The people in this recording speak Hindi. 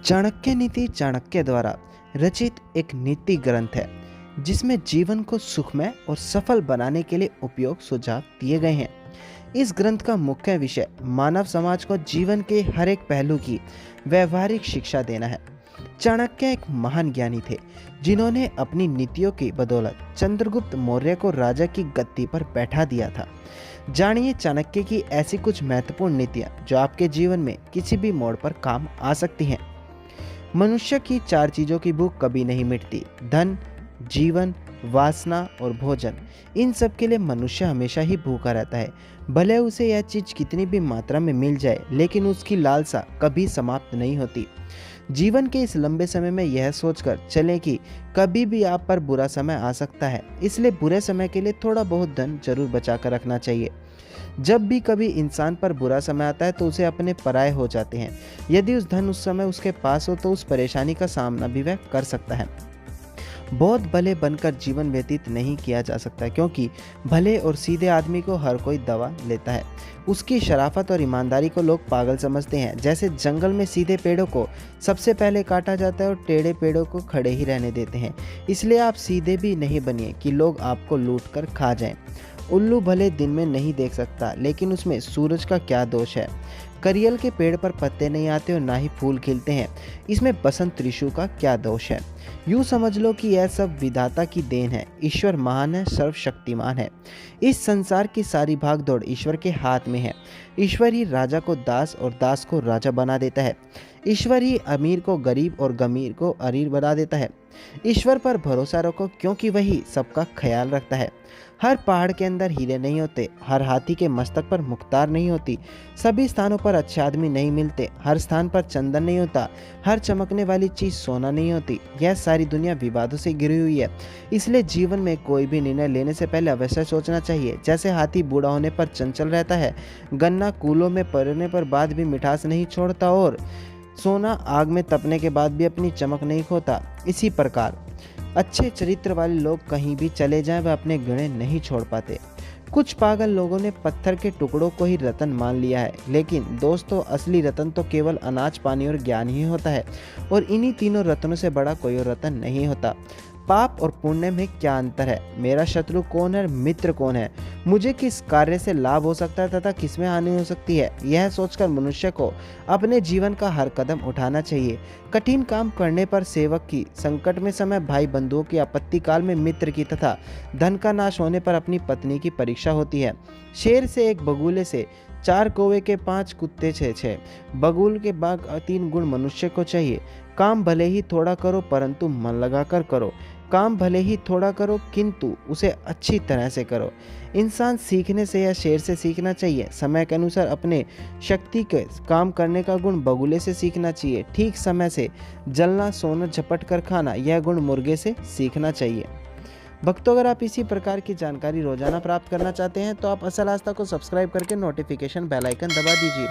चाणक्य नीति चाणक्य द्वारा रचित एक नीति ग्रंथ है जिसमें जीवन को सुखमय और सफल बनाने के लिए उपयोग सुझाव दिए गए हैं। इस ग्रंथ का मुख्य विषय मानव समाज को जीवन के हर एक पहलू की व्यवहारिक शिक्षा देना है। चाणक्य एक महान ज्ञानी थे जिन्होंने अपनी नीतियों की बदौलत चंद्रगुप्त मौर्य को राजा की गद्दी पर बैठा दिया था। जानिए चाणक्य की ऐसी कुछ महत्वपूर्ण नीतियां जो आपके जीवन में किसी भी मोड़ पर काम आ सकती हैं। मनुष्य की चार चीजों की भूख कभी नहीं मिटती: धन, जीवन, वासना और भोजन। इन सब के लिए मनुष्य हमेशा ही भूखा रहता है। भले उसे यह चीज कितनी भी मात्रा में मिल जाए, लेकिन उसकी लालसा कभी समाप्त नहीं होती। जीवन के इस लंबे समय में यह सोचकर चलें कि कभी भी आप पर बुरा समय आ सकता है, इसलिए बुरे समय के लिए थोड़ा बहुत धन जरूर बचा कर रखना चाहिए। जब भी कभी इंसान पर बुरा समय आता है तो उसे अपने पराये हो जाते हैं। यदि उस धन उस समय उसके पास हो तो उस परेशानी का सामना भी वह कर सकता है। बहुत भले बनकर जीवन व्यतीत नहीं किया जा सकता, क्योंकि भले और सीधे आदमी को हर कोई दवा लेता है। उसकी शराफत और ईमानदारी को लोग पागल समझते हैं। जैसे जंगल में सीधे पेड़ों को सबसे पहले काटा जाता है और टेढ़े पेड़ों को खड़े ही रहने देते हैं। इसलिए आप सीधे भी नहीं बनिए कि लोग आपको लूट कर खा जाएं। उल्लू भले दिन में नहीं देख सकता, लेकिन उसमें सूरज का क्या दोष है। करियल के पेड़ पर पत्ते नहीं आते और ना ही फूल खिलते हैं, इसमें बसंत ऋतु का क्या दोष है। यूं समझ लो कि यह सब विधाता की देन है। ईश्वर महान है, सर्वशक्तिमान है। इस संसार की सारी भागदौड़ ईश्वर के हाथ में है। ईश्वर ही राजा को दास और दास को राजा बना देता है। ईश्वर ही अमीर को गरीब और गमीर को अमीर बना देता है। ईश्वर पर भरोसा रखो, क्योंकि वही सबका ख्याल रखता है। हर पहाड़ के अंदर हीरे नहीं होते, हर हाथी के मस्तक पर मुख्तार नहीं होती, सभी स्थानों पर अच्छे आदमी नहीं मिलते, हर स्थान पर चंदन नहीं होता, हर चमकने वाली चीज सोना नहीं होती। यह सारी दुनिया विवादों से घिरी हुई है। इसलिए जीवन में कोई भी निर्णय लेने से पहले अवश्य सोचना चाहिए। जैसे हाथी बूढ़ा होने पर चंचल रहता है, गन्ना कूलों में पड़ने पर बाद भी मिठास नहीं छोड़ता और सोना आग में तपने के बाद भी अपनी चमक नहीं खोता, इसी प्रकार अच्छे चरित्र वाले लोग कहीं भी चले जाएं वह अपने गहने नहीं छोड़ पाते। कुछ पागल लोगों ने पत्थर के टुकड़ों को ही रतन मान लिया है, लेकिन दोस्तों असली रतन तो केवल अनाज, पानी और ज्ञान ही होता है, और इन्हीं तीनों रत्नों से बड़ा कोई और रतन नहीं होता। पाप और पुण्य में क्या अंतर है? मेरा शत्रु कौन है, मित्र कौन है? मुझे किस कार्य से लाभ हो सकता है तथा किसमें हानि हो सकती है? यह सोचकर मनुष्य को अपने जीवन का हर कदम उठाना चाहिए। कठिन काम करने पर सेवक की, संकट में समय भाई बंधुओं की, आपत्ति काल में मित्र की तथा धन का नाश होने पर अपनी पत्नी की परीक्षा होती है। शेर से एक बगुले से, चार कौवे के पांच कुत्ते छः, बगुल के बाग 3 गुण मनुष्य को चाहिए। काम भले ही थोड़ा करो परंतु मन लगाकर करो। काम भले ही थोड़ा करो किंतु उसे अच्छी तरह से करो। इंसान सीखने से या शेर से सीखना चाहिए। समय के अनुसार अपने शक्ति के काम करने का गुण बगुले से सीखना चाहिए। ठीक समय से जलना, सोना, झपट कर खाना, यह गुण मुर्गे से सीखना चाहिए। भक्तों, अगर आप इसी प्रकार की जानकारी रोजाना प्राप्त करना चाहते हैं तो आप असल आस्था को सब्सक्राइब करके नोटिफिकेशन बेल आइकन दबा दीजिए।